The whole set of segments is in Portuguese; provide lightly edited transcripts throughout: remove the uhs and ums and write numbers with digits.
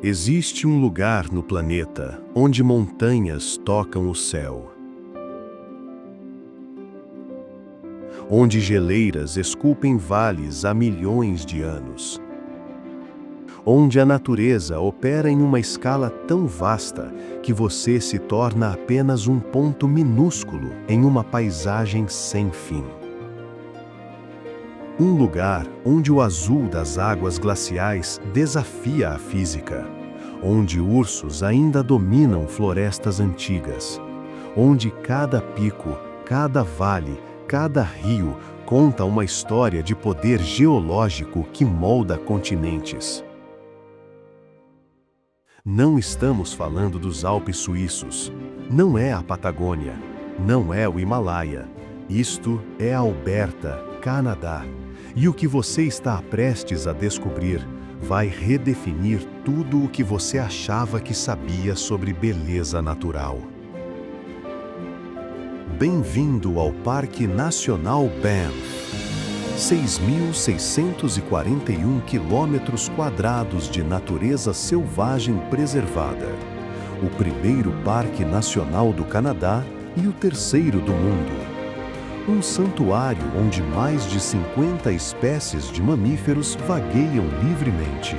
Existe um lugar no planeta onde montanhas tocam o céu, onde geleiras esculpem vales há milhões de anos, onde a natureza opera em uma escala tão vasta que você se torna apenas um ponto minúsculo em uma paisagem sem fim. Um lugar onde o azul das águas glaciais desafia a física, onde ursos ainda dominam florestas antigas, onde cada pico, cada vale, cada rio conta uma história de poder geológico que molda continentes. Não estamos falando dos Alpes suíços, não é a Patagônia, não é o Himalaia. Isto é Alberta, Canadá. E o que você está prestes a descobrir vai redefinir tudo o que você achava que sabia sobre beleza natural. Bem-vindo ao Parque Nacional Banff. 6.641 quilômetros quadrados de natureza selvagem preservada. O primeiro parque nacional do Canadá e o terceiro do mundo. Um santuário onde mais de 50 espécies de mamíferos vagueiam livremente.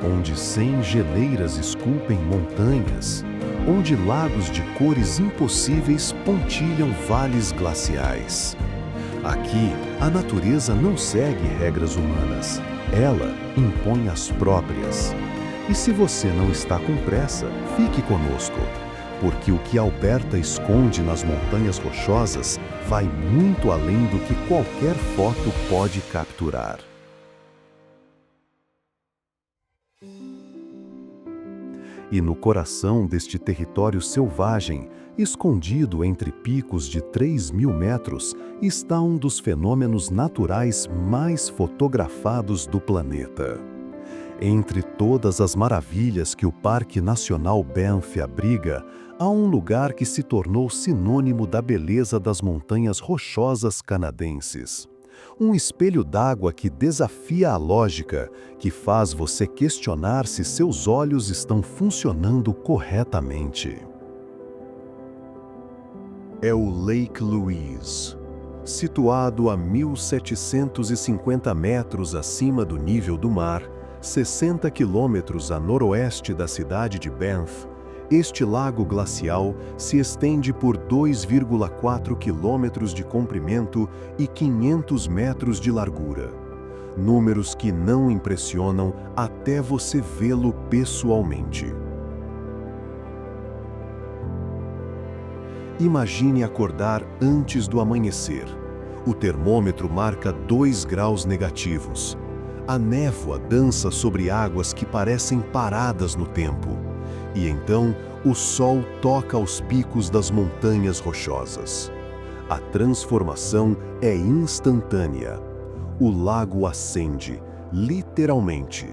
Onde 100 geleiras esculpem montanhas. Onde lagos de cores impossíveis pontilham vales glaciais. Aqui, a natureza não segue regras humanas. Ela impõe as próprias. E se você não está com pressa, fique conosco. Porque o que Alberta esconde nas montanhas rochosas vai muito além do que qualquer foto pode capturar. E no coração deste território selvagem, escondido entre picos de 3.000 metros, está um dos fenômenos naturais mais fotografados do planeta. Entre todas as maravilhas que o Parque Nacional Banff abriga, há um lugar que se tornou sinônimo da beleza das montanhas rochosas canadenses. Um espelho d'água que desafia a lógica, que faz você questionar se seus olhos estão funcionando corretamente. É o Lake Louise. Situado a 1.750 metros acima do nível do mar, 60 quilômetros a noroeste da cidade de Banff, este lago glacial se estende por 2,4 quilômetros de comprimento e 500 metros de largura. Números que não impressionam até você vê-lo pessoalmente. Imagine acordar antes do amanhecer. O termômetro marca 2 graus negativos. A névoa dança sobre águas que parecem paradas no tempo. E então, o sol toca aos picos das montanhas rochosas. A transformação é instantânea. O lago acende, literalmente.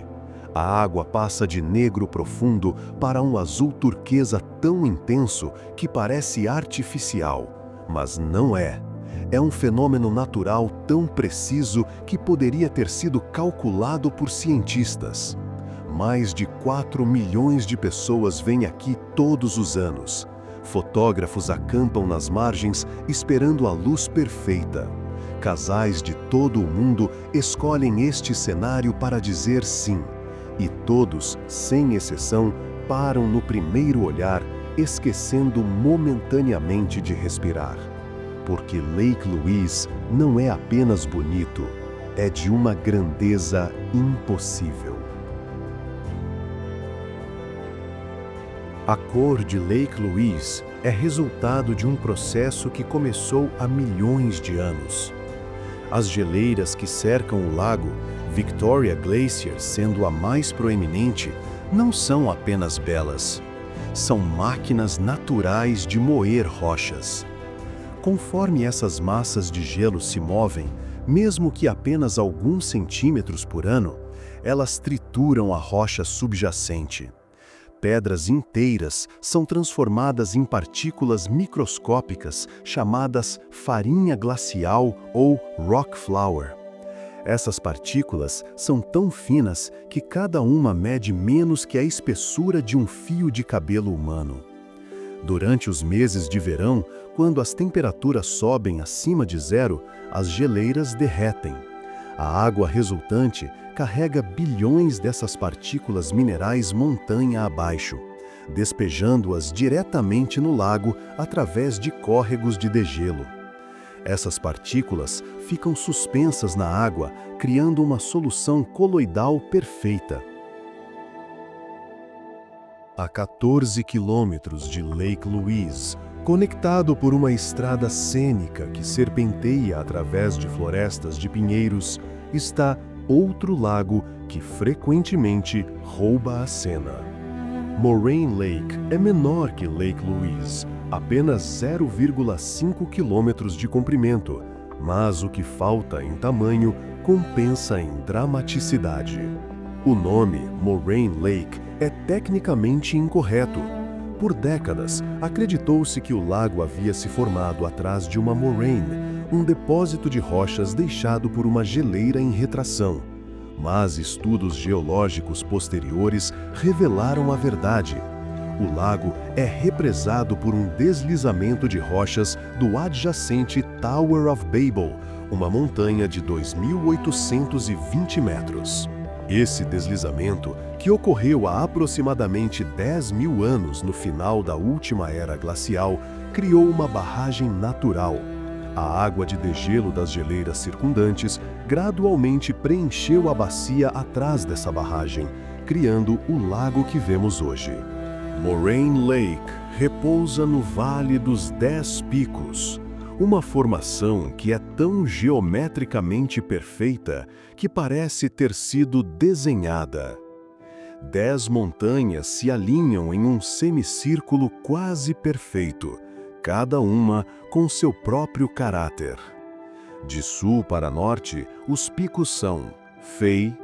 A água passa de negro profundo para um azul turquesa tão intenso que parece artificial, mas não é. É um fenômeno natural tão preciso que poderia ter sido calculado por cientistas. Mais de 4 milhões de pessoas vêm aqui todos os anos. Fotógrafos acampam nas margens esperando a luz perfeita. Casais de todo o mundo escolhem este cenário para dizer sim. E todos, sem exceção, param no primeiro olhar, esquecendo momentaneamente de respirar. Porque Lake Louise não é apenas bonito, é de uma grandeza impossível. A cor de Lake Louise é resultado de um processo que começou há milhões de anos. As geleiras que cercam o lago, Victoria Glacier sendo a mais proeminente, não são apenas belas. São máquinas naturais de moer rochas. Conforme essas massas de gelo se movem, mesmo que apenas alguns centímetros por ano, elas trituram a rocha subjacente. Pedras inteiras são transformadas em partículas microscópicas chamadas farinha glacial ou rock flour. Essas partículas são tão finas que cada uma mede menos que a espessura de um fio de cabelo humano. Durante os meses de verão, quando as temperaturas sobem acima de zero, as geleiras derretem. A água resultante carrega bilhões dessas partículas minerais montanha abaixo, despejando-as diretamente no lago através de córregos de degelo. Essas partículas ficam suspensas na água, criando uma solução coloidal perfeita. A 14 quilômetros de Lake Louise, conectado por uma estrada cênica que serpenteia através de florestas de pinheiros, está outro lago que frequentemente rouba a cena. Moraine Lake é menor que Lake Louise, apenas 0,5 quilômetros de comprimento, mas o que falta em tamanho compensa em dramaticidade. O nome Moraine Lake é tecnicamente incorreto. Por décadas, acreditou-se que o lago havia se formado atrás de uma moraine, um depósito de rochas deixado por uma geleira em retração. Mas estudos geológicos posteriores revelaram a verdade. O lago é represado por um deslizamento de rochas do adjacente Tower of Babel, uma montanha de 2.820 metros. Esse deslizamento, que ocorreu há aproximadamente 10.000 anos no final da última era glacial, criou uma barragem natural. A água de degelo das geleiras circundantes gradualmente preencheu a bacia atrás dessa barragem, criando o lago que vemos hoje. Moraine Lake repousa no Vale dos 10 Picos, uma formação que é tão geometricamente perfeita que parece ter sido desenhada. 10 montanhas se alinham em um semicírculo quase perfeito, cada uma com seu próprio caráter. De sul para norte, os picos são Fay,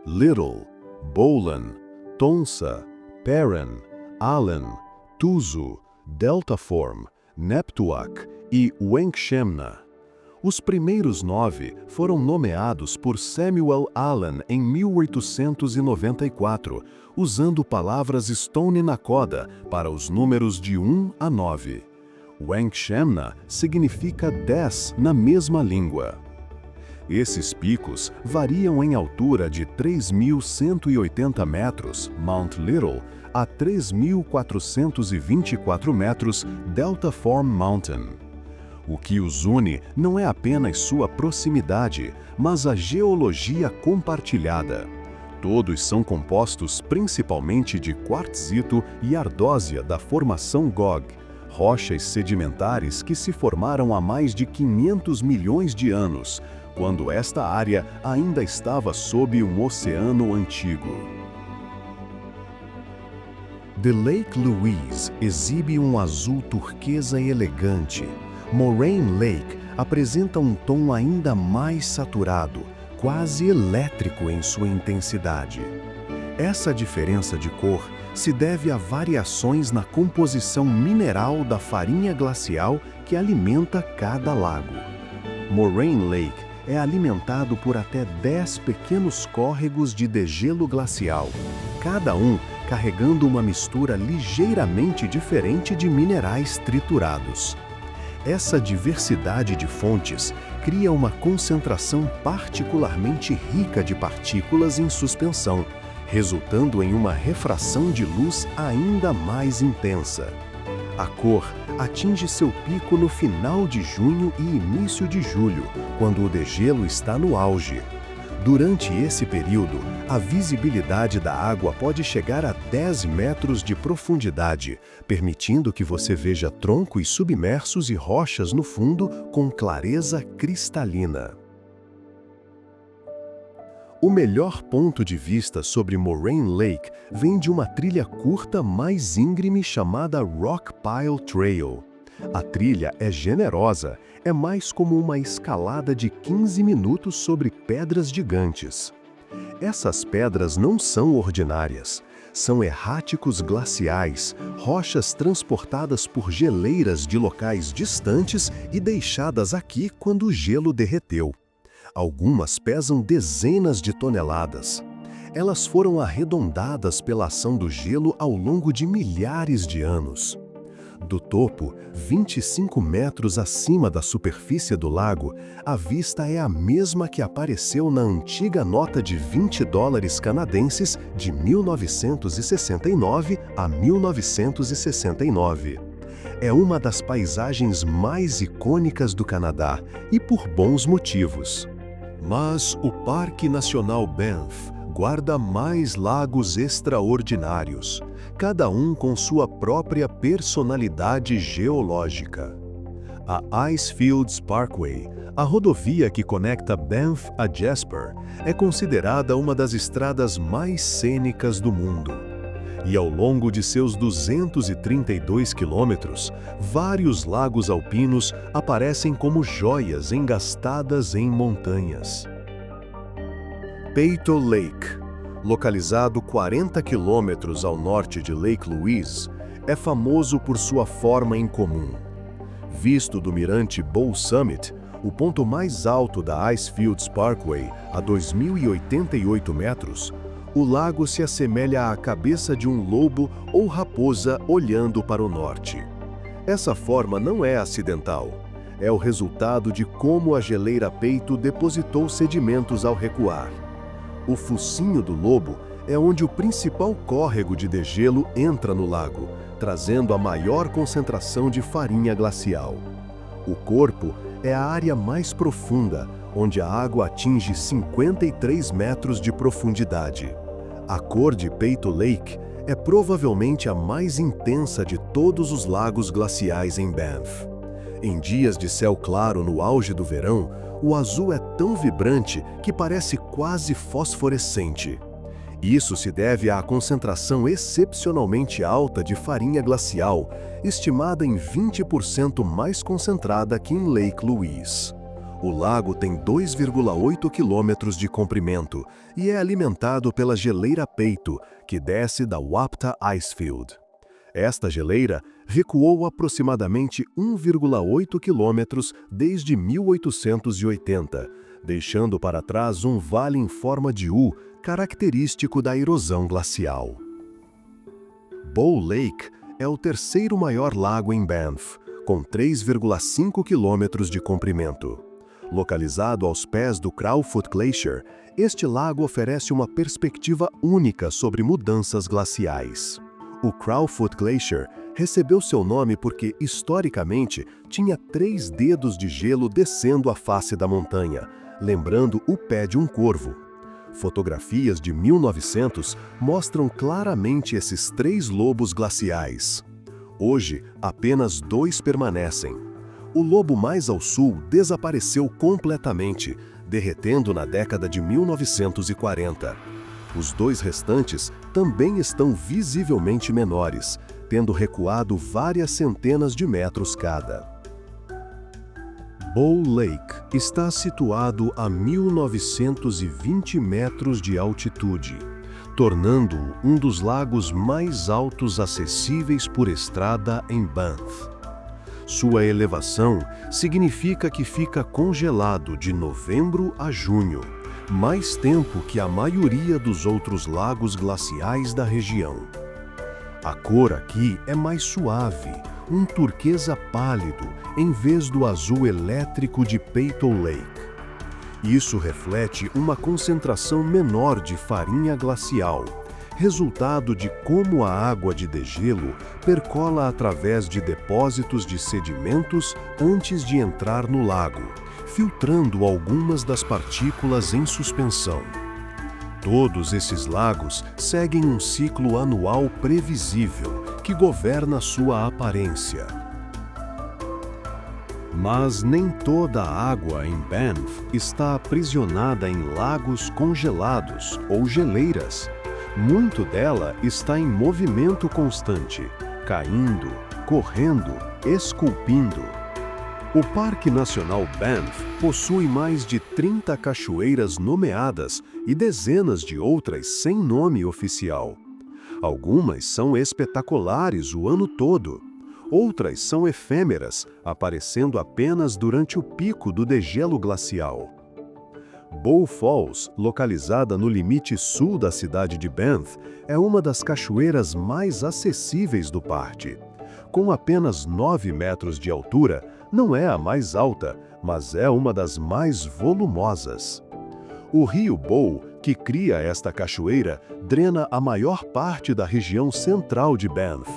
Little, Bolan, Tonsa, Perrin, Allen, Tuzo, Deltaform, Neptuak e Wenkshemna. Os primeiros 9 foram nomeados por Samuel Allen em 1894, usando palavras Stone Nakoda para os números de 1 a 9. Wenkshemna significa 10 na mesma língua. Esses picos variam em altura de 3.180 metros, Mount Little, a 3.424 metros, Deltaform Mountain. O que os une não é apenas sua proximidade, mas a geologia compartilhada. Todos são compostos principalmente de quartzito e ardósia da formação Gog, rochas sedimentares que se formaram há mais de 500 milhões de anos, quando esta área ainda estava sob um oceano antigo. The Lake Louise exibe um azul turquesa elegante. Moraine Lake apresenta um tom ainda mais saturado, quase elétrico em sua intensidade. Essa diferença de cor se deve a variações na composição mineral da farinha glacial que alimenta cada lago. Moraine Lake é alimentado por até 10 pequenos córregos de degelo glacial, cada um carregando uma mistura ligeiramente diferente de minerais triturados. Essa diversidade de fontes cria uma concentração particularmente rica de partículas em suspensão, resultando em uma refração de luz ainda mais intensa. A cor atinge seu pico no final de junho e início de julho, quando o degelo está no auge. Durante esse período, a visibilidade da água pode chegar a 10 metros de profundidade, permitindo que você veja troncos submersos e rochas no fundo com clareza cristalina. O melhor ponto de vista sobre Moraine Lake vem de uma trilha curta mais íngreme chamada Rock Pile Trail. A trilha é generosa, é mais como uma escalada de 15 minutos sobre pedras gigantes. Essas pedras não são ordinárias, são erráticos glaciais, rochas transportadas por geleiras de locais distantes e deixadas aqui quando o gelo derreteu. Algumas pesam dezenas de toneladas. Elas foram arredondadas pela ação do gelo ao longo de milhares de anos. Do topo, 25 metros acima da superfície do lago, a vista é a mesma que apareceu na antiga nota de $20 canadenses de 1969 a 1969. É uma das paisagens mais icônicas do Canadá e por bons motivos. Mas o Parque Nacional Banff guarda mais lagos extraordinários, cada um com sua própria personalidade geológica. A Icefields Parkway, a rodovia que conecta Banff a Jasper, é considerada uma das estradas mais cênicas do mundo. E ao longo de seus 232 quilômetros, vários lagos alpinos aparecem como joias engastadas em montanhas. Peyto Lake, localizado 40 quilômetros ao norte de Lake Louise, é famoso por sua forma incomum. Visto do mirante Bull Summit, o ponto mais alto da Icefields Parkway, a 2.088 metros, o lago se assemelha à cabeça de um lobo ou raposa olhando para o norte. Essa forma não é acidental. É o resultado de como a geleira Peyto depositou sedimentos ao recuar. O focinho do lobo é onde o principal córrego de degelo entra no lago, trazendo a maior concentração de farinha glacial. O corpo é a área mais profunda, onde a água atinge 53 metros de profundidade. A cor de Peyto Lake é provavelmente a mais intensa de todos os lagos glaciais em Banff. Em dias de céu claro no auge do verão, o azul é tão vibrante que parece quase fosforescente. Isso se deve à concentração excepcionalmente alta de farinha glacial, estimada em 20% mais concentrada que em Lake Louise. O lago tem 2,8 quilômetros de comprimento e é alimentado pela geleira Peyto, que desce da Wapta Icefield. Esta geleira recuou aproximadamente 1,8 quilômetros desde 1880, deixando para trás um vale em forma de U, característico da erosão glacial. Bull Lake é o terceiro maior lago em Banff, com 3,5 quilômetros de comprimento. Localizado aos pés do Crowfoot Glacier, este lago oferece uma perspectiva única sobre mudanças glaciais. O Crowfoot Glacier recebeu seu nome porque, historicamente, tinha 3 dedos de gelo descendo a face da montanha, lembrando o pé de um corvo. Fotografias de 1900 mostram claramente esses 3 lobos glaciais. Hoje, apenas 2 permanecem. O lobo mais ao sul desapareceu completamente, derretendo na década de 1940. Os 2 restantes também estão visivelmente menores, tendo recuado várias centenas de metros cada. Bull Lake está situado a 1.920 metros de altitude, tornando-o um dos lagos mais altos acessíveis por estrada em Banff. Sua elevação significa que fica congelado de novembro a junho, mais tempo que a maioria dos outros lagos glaciais da região. A cor aqui é mais suave, um turquesa pálido, em vez do azul elétrico de Peyto Lake. Isso reflete uma concentração menor de farinha glacial, resultado de como a água de degelo percola através de depósitos de sedimentos antes de entrar no lago, filtrando algumas das partículas em suspensão. Todos esses lagos seguem um ciclo anual previsível que governa sua aparência. Mas nem toda a água em Banff está aprisionada em lagos congelados ou geleiras. Muito dela está em movimento constante, caindo, correndo, esculpindo. O Parque Nacional Banff possui mais de 30 cachoeiras nomeadas e dezenas de outras sem nome oficial. Algumas são espetaculares o ano todo. Outras são efêmeras, aparecendo apenas durante o pico do degelo glacial. Bow Falls, localizada no limite sul da cidade de Banff, é uma das cachoeiras mais acessíveis do parque. Com apenas 9 metros de altura, não é a mais alta, mas é uma das mais volumosas. O rio Bow, que cria esta cachoeira, drena a maior parte da região central de Banff.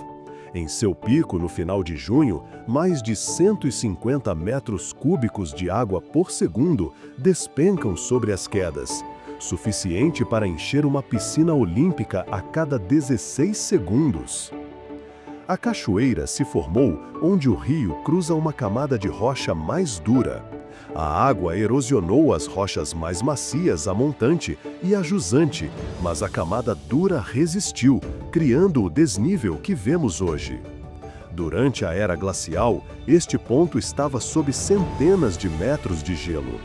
Em seu pico, no final de junho, mais de 150 metros cúbicos de água por segundo despencam sobre as quedas, suficiente para encher uma piscina olímpica a cada 16 segundos. A cachoeira se formou onde o rio cruza uma camada de rocha mais dura. A água erosionou as rochas mais macias a montante e a jusante, mas a camada dura resistiu, criando o desnível que vemos hoje. Durante a era glacial, este ponto estava sob centenas de metros de gelo.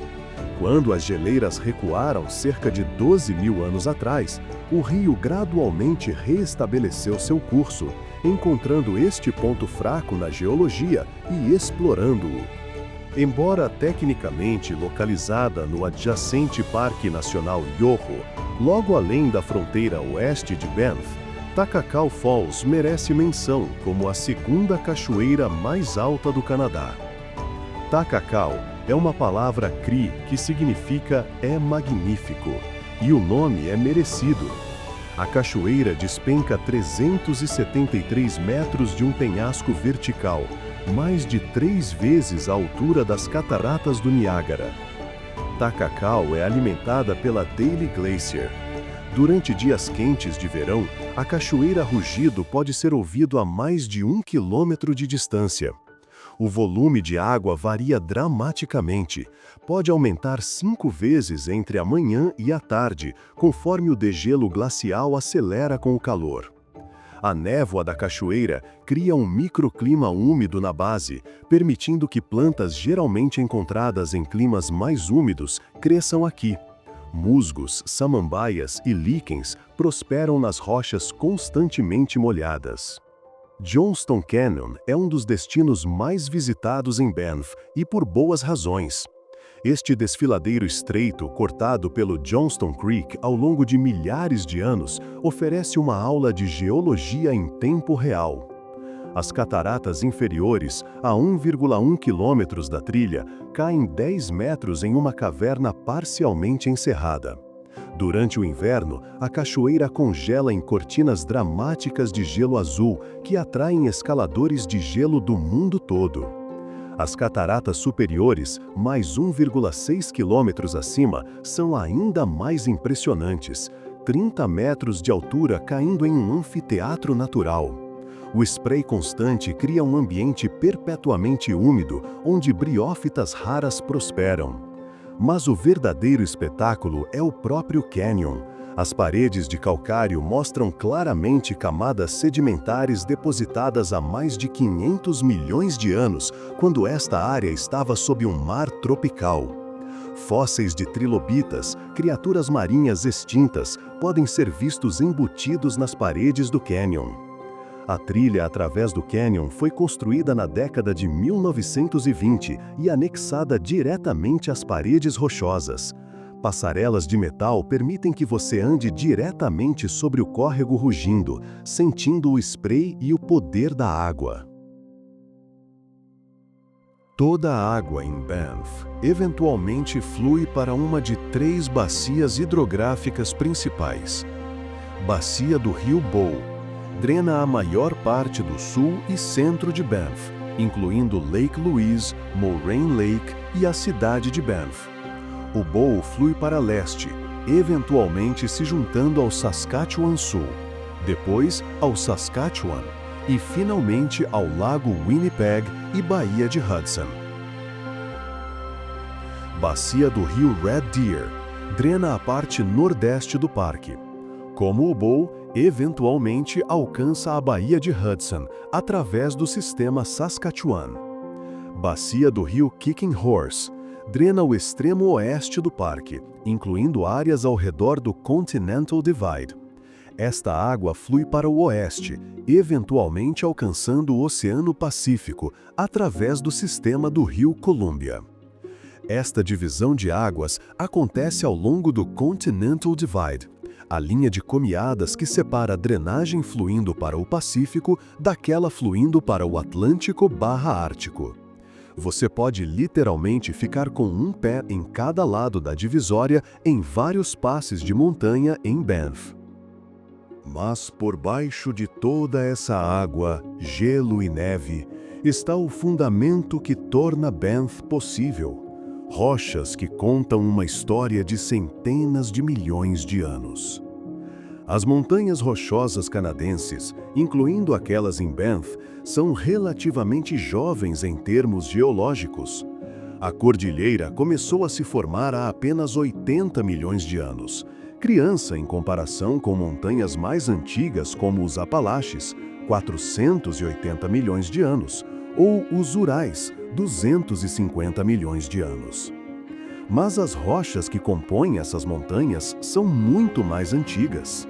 Quando as geleiras recuaram cerca de 12 mil anos atrás, o rio gradualmente reestabeleceu seu curso, encontrando este ponto fraco na geologia e explorando-o. Embora tecnicamente localizada no adjacente Parque Nacional Yoho, logo além da fronteira oeste de Banff, Takakau Falls merece menção como a segunda cachoeira mais alta do Canadá. Takakau é uma palavra Cree que significa "é magnífico", e o nome é merecido. A cachoeira despenca 373 metros de um penhasco vertical, mais de 3 vezes a altura das cataratas do Niágara. Takakau é alimentada pela Daly Glacier. Durante dias quentes de verão, a cachoeira Rugido pode ser ouvido a mais de 1 quilômetro de distância. O volume de água varia dramaticamente. Pode aumentar 5 vezes entre a manhã e a tarde, conforme o degelo glacial acelera com o calor. A névoa da cachoeira cria um microclima úmido na base, permitindo que plantas geralmente encontradas em climas mais úmidos cresçam aqui. Musgos, samambaias e líquens prosperam nas rochas constantemente molhadas. Johnston Canyon é um dos destinos mais visitados em Banff, e por boas razões. Este desfiladeiro estreito, cortado pelo Johnston Creek ao longo de milhares de anos, oferece uma aula de geologia em tempo real. As cataratas inferiores, a 1,1 quilômetros da trilha, caem 10 metros em uma caverna parcialmente encerrada. Durante o inverno, a cachoeira congela em cortinas dramáticas de gelo azul que atraem escaladores de gelo do mundo todo. As cataratas superiores, mais 1,6 quilômetros acima, são ainda mais impressionantes, 30 metros de altura caindo em um anfiteatro natural. O spray constante cria um ambiente perpetuamente úmido, onde briófitas raras prosperam. Mas o verdadeiro espetáculo é o próprio canyon. As paredes de calcário mostram claramente camadas sedimentares depositadas há mais de 500 milhões de anos, quando esta área estava sob um mar tropical. Fósseis de trilobitas, criaturas marinhas extintas, podem ser vistos embutidos nas paredes do canyon. A trilha através do canyon foi construída na década de 1920 e anexada diretamente às paredes rochosas. Passarelas de metal permitem que você ande diretamente sobre o córrego rugindo, sentindo o spray e o poder da água. Toda a água em Banff eventualmente flui para uma de 3 bacias hidrográficas principais. Bacia do Rio Bow drena a maior parte do sul e centro de Banff, incluindo Lake Louise, Moraine Lake e a cidade de Banff. O Bow flui para leste, eventualmente se juntando ao Saskatchewan Sul, depois ao Saskatchewan e finalmente ao Lago Winnipeg e Baía de Hudson. Bacia do rio Red Deer drena a parte nordeste do parque. Como o Bow, eventualmente alcança a Baía de Hudson através do sistema Saskatchewan. Bacia do rio Kicking Horse drena o extremo oeste do parque, incluindo áreas ao redor do Continental Divide. Esta água flui para o oeste, eventualmente alcançando o Oceano Pacífico através do sistema do rio Columbia. Esta divisão de águas acontece ao longo do Continental Divide, a linha de comiadas que separa a drenagem fluindo para o Pacífico daquela fluindo para o Atlântico/Ártico. Você pode literalmente ficar com um pé em cada lado da divisória em vários passes de montanha em Banff. Mas por baixo de toda essa água, gelo e neve, está o fundamento que torna Banff possível. Rochas que contam uma história de centenas de milhões de anos. As montanhas rochosas canadenses, incluindo aquelas em Banff, são relativamente jovens em termos geológicos. A cordilheira começou a se formar há apenas 80 milhões de anos, criança em comparação com montanhas mais antigas como os Apalaches, 480 milhões de anos, ou os Urais, 250 milhões de anos. Mas as rochas que compõem essas montanhas são muito mais antigas.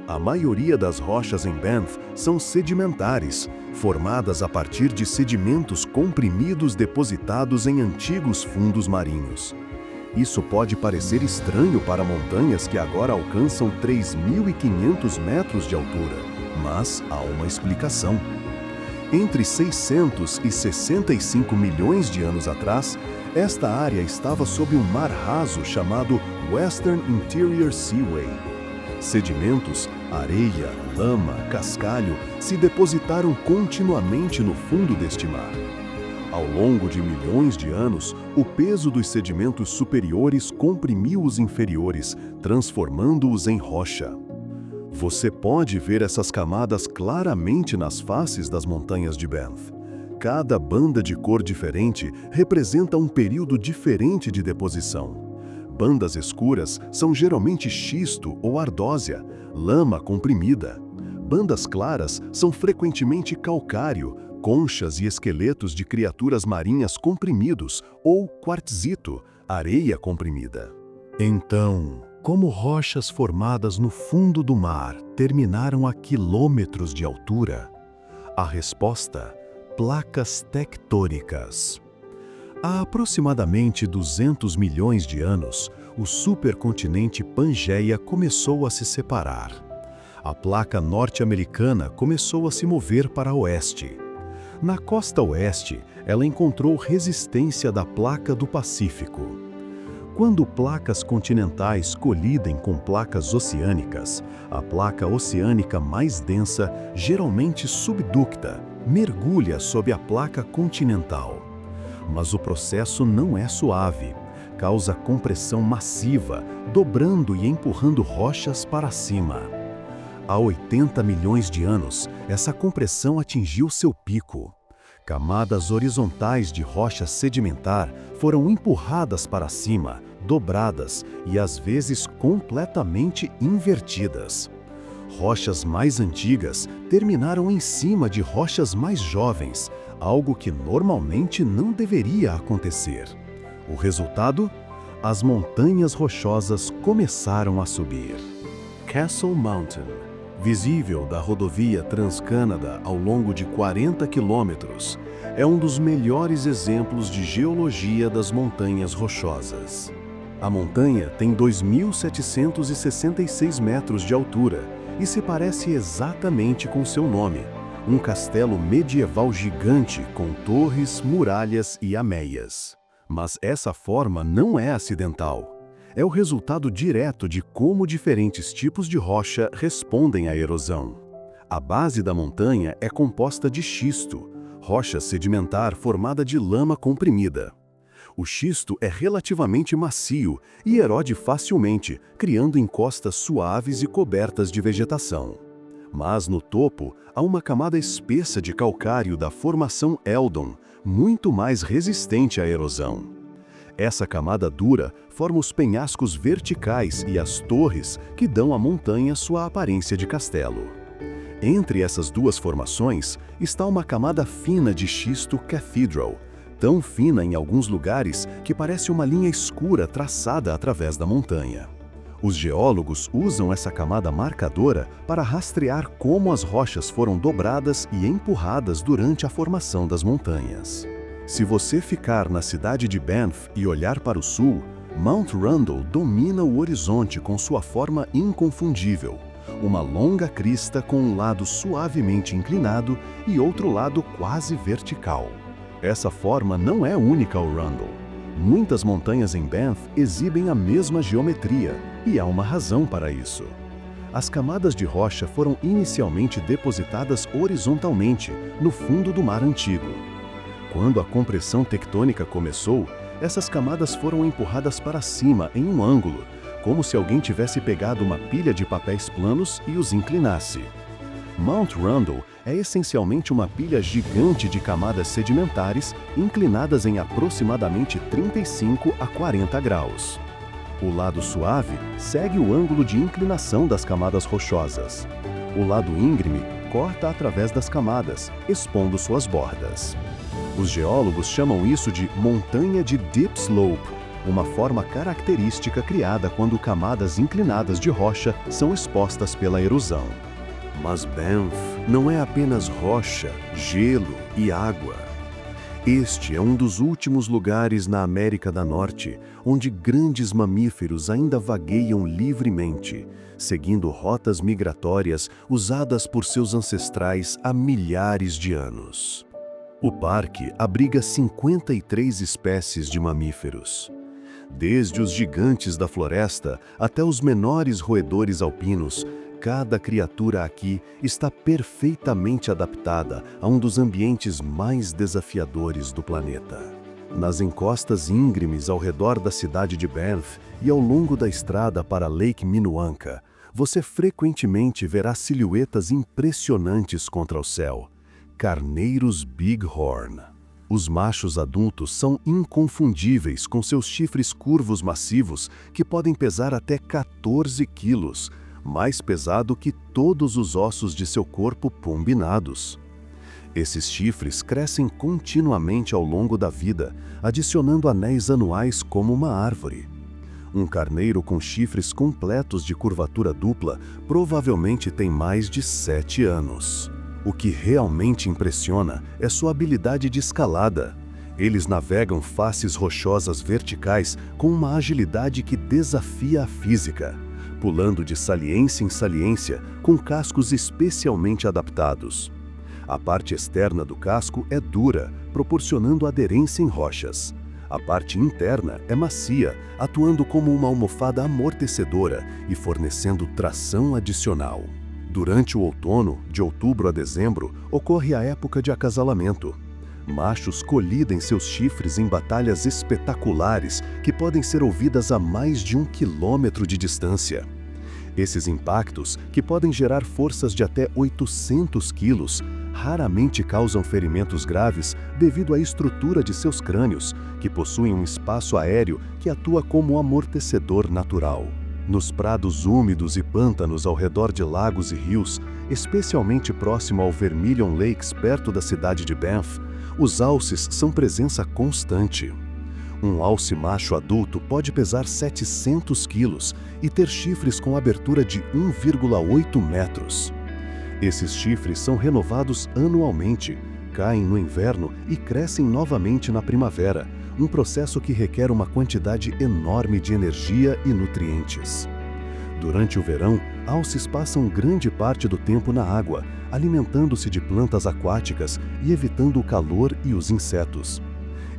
A maioria das rochas em Banff são sedimentares, formadas a partir de sedimentos comprimidos depositados em antigos fundos marinhos. Isso pode parecer estranho para montanhas que agora alcançam 3.500 metros de altura, mas há uma explicação. Entre 600 e 65 milhões de anos atrás, esta área estava sob um mar raso chamado Western Interior Seaway. Sedimentos, areia, lama, cascalho se depositaram continuamente no fundo deste mar. Ao longo de milhões de anos, o peso dos sedimentos superiores comprimiu os inferiores, transformando-os em rocha. Você pode ver essas camadas claramente nas faces das montanhas de Banff. Cada banda de cor diferente representa um período diferente de deposição. Bandas escuras são geralmente xisto ou ardósia, lama comprimida. Bandas claras são frequentemente calcário, conchas e esqueletos de criaturas marinhas comprimidos ou quartzito, areia comprimida. Então, como rochas formadas no fundo do mar terminaram a quilômetros de altura? A resposta: placas tectônicas. Há aproximadamente 200 milhões de anos, o supercontinente Pangeia começou a se separar. A placa norte-americana começou a se mover para oeste. Na costa oeste, ela encontrou resistência da placa do Pacífico. Quando placas continentais colidem com placas oceânicas, a placa oceânica mais densa, geralmente subducta, mergulha sob a placa continental. Mas o processo não é suave. Causa compressão massiva, dobrando e empurrando rochas para cima. Há 80 milhões de anos, essa compressão atingiu seu pico. Camadas horizontais de rocha sedimentar foram empurradas para cima, dobradas e às vezes completamente invertidas. Rochas mais antigas terminaram em cima de rochas mais jovens, algo que normalmente não deveria acontecer. O resultado? As montanhas rochosas começaram a subir. Castle Mountain, visível da rodovia Trans-Canada ao longo de 40 quilômetros, é um dos melhores exemplos de geologia das montanhas rochosas. A montanha tem 2.766 metros de altura e se parece exatamente com seu nome, um castelo medieval gigante com torres, muralhas e ameias. Mas essa forma não é acidental. É o resultado direto de como diferentes tipos de rocha respondem à erosão. A base da montanha é composta de xisto, rocha sedimentar formada de lama comprimida. O xisto é relativamente macio e erode facilmente, criando encostas suaves e cobertas de vegetação. Mas no topo, há uma camada espessa de calcário da formação Eldon, muito mais resistente à erosão. Essa camada dura forma os penhascos verticais e as torres que dão à montanha sua aparência de castelo. Entre essas duas formações está uma camada fina de xisto Cathedral, tão fina em alguns lugares que parece uma linha escura traçada através da montanha. Os geólogos usam essa camada marcadora para rastrear como as rochas foram dobradas e empurradas durante a formação das montanhas. Se você ficar na cidade de Banff e olhar para o sul, Mount Rundle domina o horizonte com sua forma inconfundível. Uma longa crista com um lado suavemente inclinado e outro lado quase vertical. Essa forma não é única ao Rundle. Muitas montanhas em Banff exibem a mesma geometria, e há uma razão para isso. As camadas de rocha foram inicialmente depositadas horizontalmente, no fundo do mar antigo. Quando a compressão tectônica começou, essas camadas foram empurradas para cima em um ângulo, como se alguém tivesse pegado uma pilha de papéis planos e os inclinasse. Mount Rundle é essencialmente uma pilha gigante de camadas sedimentares inclinadas em aproximadamente 35 a 40 graus. O lado suave segue o ângulo de inclinação das camadas rochosas. O lado íngreme corta através das camadas, expondo suas bordas. Os geólogos chamam isso de montanha de dip slope, uma forma característica criada quando camadas inclinadas de rocha são expostas pela erosão. Mas Banff não é apenas rocha, gelo e água. Este é um dos últimos lugares na América do Norte onde grandes mamíferos ainda vagueiam livremente, seguindo rotas migratórias usadas por seus ancestrais há milhares de anos. O parque abriga 53 espécies de mamíferos. Desde os gigantes da floresta até os menores roedores alpinos, cada criatura aqui está perfeitamente adaptada a um dos ambientes mais desafiadores do planeta. Nas encostas íngremes ao redor da cidade de Banff e ao longo da estrada para Lake Minnewanka, você frequentemente verá silhuetas impressionantes contra o céu. Carneiros Bighorn. Os machos adultos são inconfundíveis com seus chifres curvos massivos que podem pesar até 14 quilos, mais pesado que todos os ossos de seu corpo combinados. Esses chifres crescem continuamente ao longo da vida, adicionando anéis anuais como uma árvore. Um carneiro com chifres completos de curvatura dupla provavelmente tem mais de 7 anos. O que realmente impressiona é sua habilidade de escalada. Eles navegam faces rochosas verticais com uma agilidade que desafia a física, pulando de saliência em saliência com cascos especialmente adaptados. A parte externa do casco é dura, proporcionando aderência em rochas. A parte interna é macia, atuando como uma almofada amortecedora e fornecendo tração adicional. Durante o outono, de outubro a dezembro, ocorre a época de acasalamento. Machos colidem seus chifres em batalhas espetaculares que podem ser ouvidas a mais de 1 quilômetro de distância. Esses impactos, que podem gerar forças de até 800 quilos, raramente causam ferimentos graves devido à estrutura de seus crânios, que possuem um espaço aéreo que atua como um amortecedor natural. Nos prados úmidos e pântanos ao redor de lagos e rios, especialmente próximo ao Vermilion Lakes perto da cidade de Banff, os alces são presença constante. Um alce macho adulto pode pesar 700 quilos e ter chifres com abertura de 1,8 metros. Esses chifres são renovados anualmente, caem no inverno e crescem novamente na primavera, um processo que requer uma quantidade enorme de energia e nutrientes. Durante o verão, alces passam grande parte do tempo na água, alimentando-se de plantas aquáticas e evitando o calor e os insetos.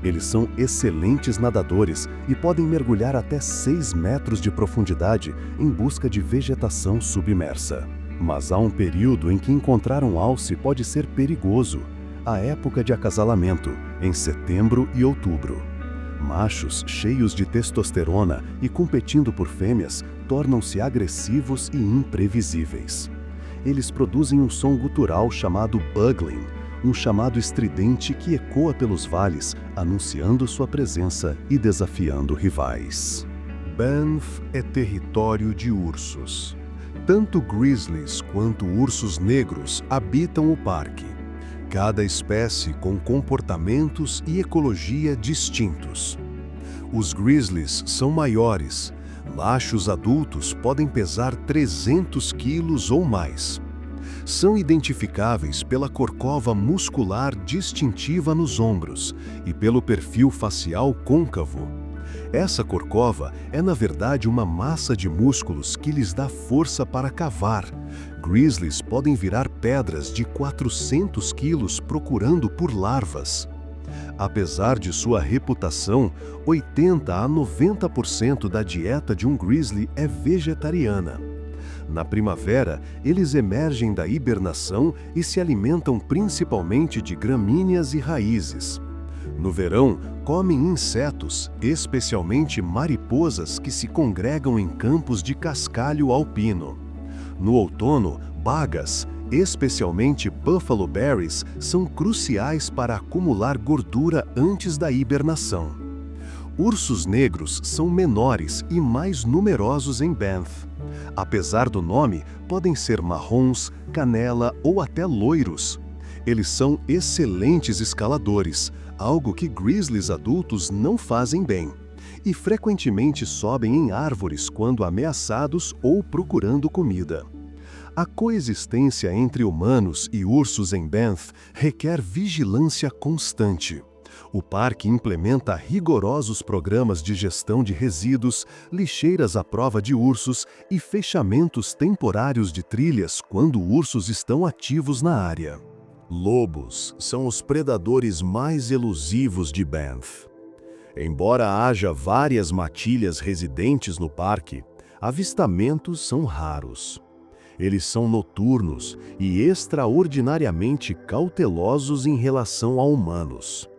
Eles são excelentes nadadores e podem mergulhar até 6 metros de profundidade em busca de vegetação submersa. Mas há um período em que encontrar um alce pode ser perigoso: a época de acasalamento, em setembro e outubro. Machos cheios de testosterona e competindo por fêmeas tornam-se agressivos e imprevisíveis. Eles produzem um som gutural chamado bugling, um chamado estridente que ecoa pelos vales, anunciando sua presença e desafiando rivais. Banff é território de ursos. Tanto grizzlies quanto ursos negros habitam o parque. Cada espécie com comportamentos e ecologia distintos. Os grizzlies são maiores. Machos adultos podem pesar 300 quilos ou mais. São identificáveis pela corcova muscular distintiva nos ombros e pelo perfil facial côncavo. Essa corcova é, na verdade, uma massa de músculos que lhes dá força para cavar. Grizzlies podem virar pedras de 400 quilos procurando por larvas. Apesar de sua reputação, 80 a 90% da dieta de um grizzly é vegetariana. Na primavera, eles emergem da hibernação e se alimentam principalmente de gramíneas e raízes. No verão, comem insetos, especialmente mariposas que se congregam em campos de cascalho alpino. No outono, bagas, especialmente buffalo berries, são cruciais para acumular gordura antes da hibernação. Ursos negros são menores e mais numerosos em Banff. Apesar do nome, podem ser marrons, canela ou até loiros. Eles são excelentes escaladores, algo que grizzlies adultos não fazem bem, e frequentemente sobem em árvores quando ameaçados ou procurando comida. A coexistência entre humanos e ursos em Banff requer vigilância constante. O parque implementa rigorosos programas de gestão de resíduos, lixeiras à prova de ursos e fechamentos temporários de trilhas quando ursos estão ativos na área. Lobos são os predadores mais elusivos de Banff. Embora haja várias matilhas residentes no parque, avistamentos são raros. Eles são noturnos e extraordinariamente cautelosos em relação a humanos.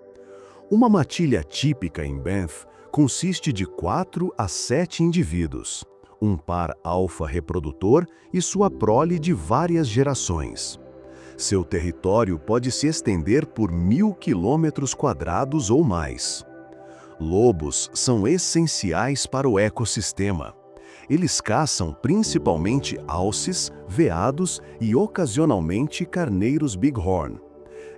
Uma matilha típica em Banff consiste de 4 a 7 indivíduos, um par alfa reprodutor e sua prole de várias gerações. Seu território pode se estender por 1.000 km² ou mais. Lobos são essenciais para o ecossistema. Eles caçam principalmente alces, veados e ocasionalmente carneiros bighorn.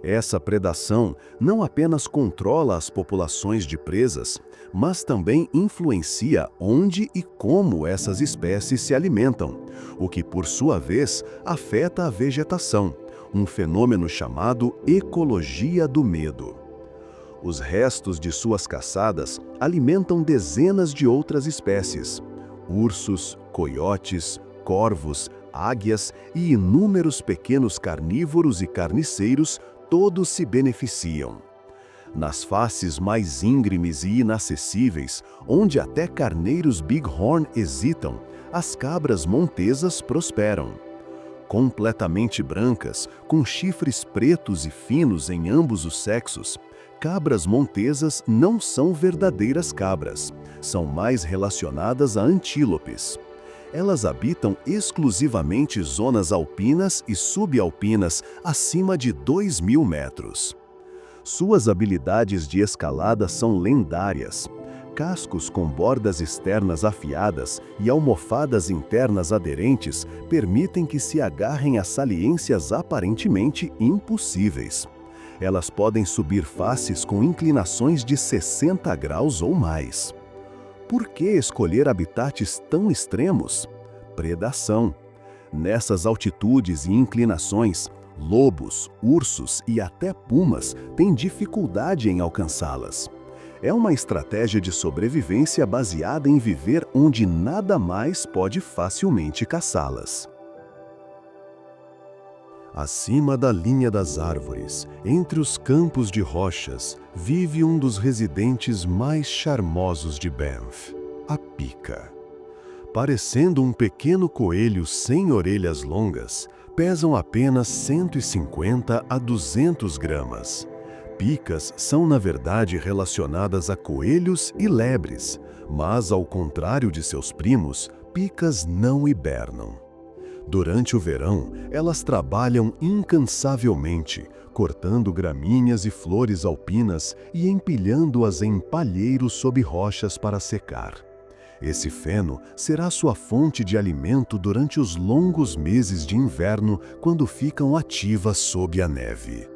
Essa predação não apenas controla as populações de presas, mas também influencia onde e como essas espécies se alimentam, o que, por sua vez, afeta a vegetação, um fenômeno chamado ecologia do medo. Os restos de suas caçadas alimentam dezenas de outras espécies: ursos, coiotes, corvos, águias e inúmeros pequenos carnívoros e carniceiros, todos se beneficiam. Nas faces mais íngremes e inacessíveis, onde até carneiros bighorn hesitam, as cabras montesas prosperam. Completamente brancas, com chifres pretos e finos em ambos os sexos, cabras montesas não são verdadeiras cabras, são mais relacionadas a antílopes. Elas habitam exclusivamente zonas alpinas e subalpinas acima de 2.000 metros. Suas habilidades de escalada são lendárias. Cascos com bordas externas afiadas e almofadas internas aderentes permitem que se agarrem a saliências aparentemente impossíveis. Elas podem subir faces com inclinações de 60 graus ou mais. Por que escolher habitats tão extremos? Predação. Nessas altitudes e inclinações, lobos, ursos e até pumas têm dificuldade em alcançá-las. É uma estratégia de sobrevivência baseada em viver onde nada mais pode facilmente caçá-las. Acima da linha das árvores, entre os campos de rochas, vive um dos residentes mais charmosos de Banff, a pica. Parecendo um pequeno coelho sem orelhas longas, pesam apenas 150 a 200 gramas. Picas são, na verdade, relacionadas a coelhos e lebres, mas, ao contrário de seus primos, picas não hibernam. Durante o verão, elas trabalham incansavelmente, cortando gramíneas e flores alpinas e empilhando-as em palheiros sob rochas para secar. Esse feno será sua fonte de alimento durante os longos meses de inverno, quando ficam ativas sob a neve.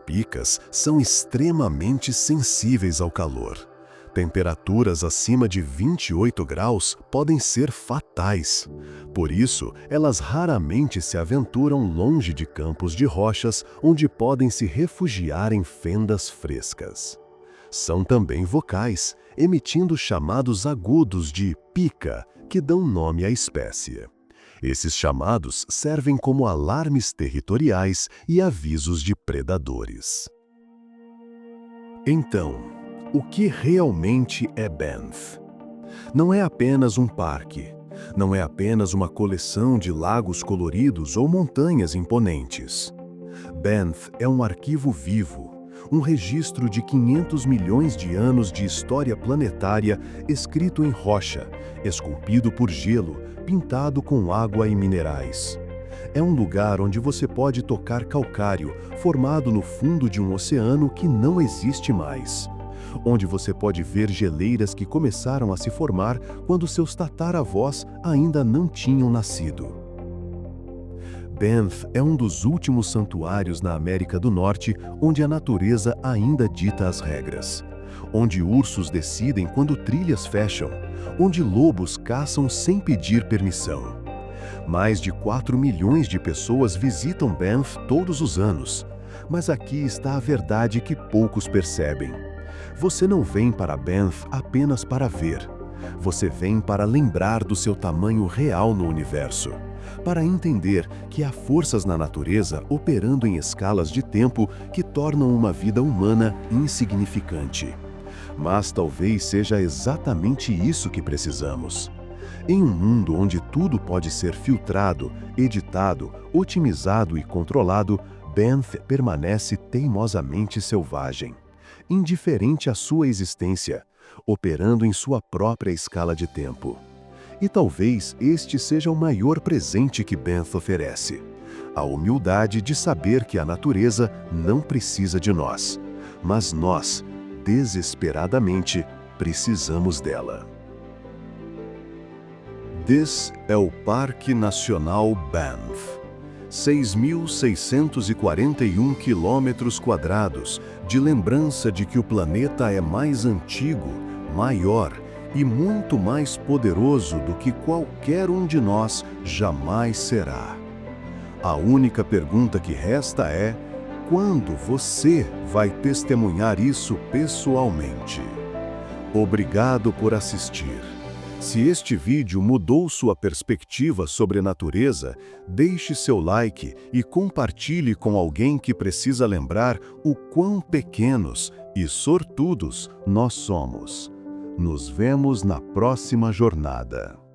Picas são extremamente sensíveis ao calor. Temperaturas acima de 28 graus podem ser fatais. Por isso, elas raramente se aventuram longe de campos de rochas onde podem se refugiar em fendas frescas. São também vocais, emitindo chamados agudos de pica, que dão nome à espécie. Esses chamados servem como alarmes territoriais e avisos de predadores. Então, o que realmente é Banff? Não é apenas um parque. Não é apenas uma coleção de lagos coloridos ou montanhas imponentes. Banff é um arquivo vivo, um registro de 500 milhões de anos de história planetária escrito em rocha, esculpido por gelo, pintado com água e minerais. É um lugar onde você pode tocar calcário formado no fundo de um oceano que não existe mais. Onde você pode ver geleiras que começaram a se formar quando seus tataravós ainda não tinham nascido. Banff é um dos últimos santuários na América do Norte onde a natureza ainda dita as regras. Onde ursos decidem quando trilhas fecham, onde lobos caçam sem pedir permissão. Mais de 4 milhões de pessoas visitam Banff todos os anos, mas aqui está a verdade que poucos percebem. Você não vem para Banff apenas para ver. Você vem para lembrar do seu tamanho real no universo, para entender que há forças na natureza operando em escalas de tempo que tornam uma vida humana insignificante. Mas talvez seja exatamente isso que precisamos. Em um mundo onde tudo pode ser filtrado, editado, otimizado e controlado, Banff permanece teimosamente selvagem, indiferente à sua existência, operando em sua própria escala de tempo. E talvez este seja o maior presente que Banff oferece: a humildade de saber que a natureza não precisa de nós, mas nós, desesperadamente, precisamos dela. This é o Parque Nacional Banff. 6.641 quilômetros quadrados de lembrança de que o planeta é mais antigo, maior e muito mais poderoso do que qualquer um de nós jamais será. A única pergunta que resta é: quando você vai testemunhar isso pessoalmente? Obrigado por assistir. Se este vídeo mudou sua perspectiva sobre a natureza, deixe seu like e compartilhe com alguém que precisa lembrar o quão pequenos e sortudos nós somos. Nos vemos na próxima jornada.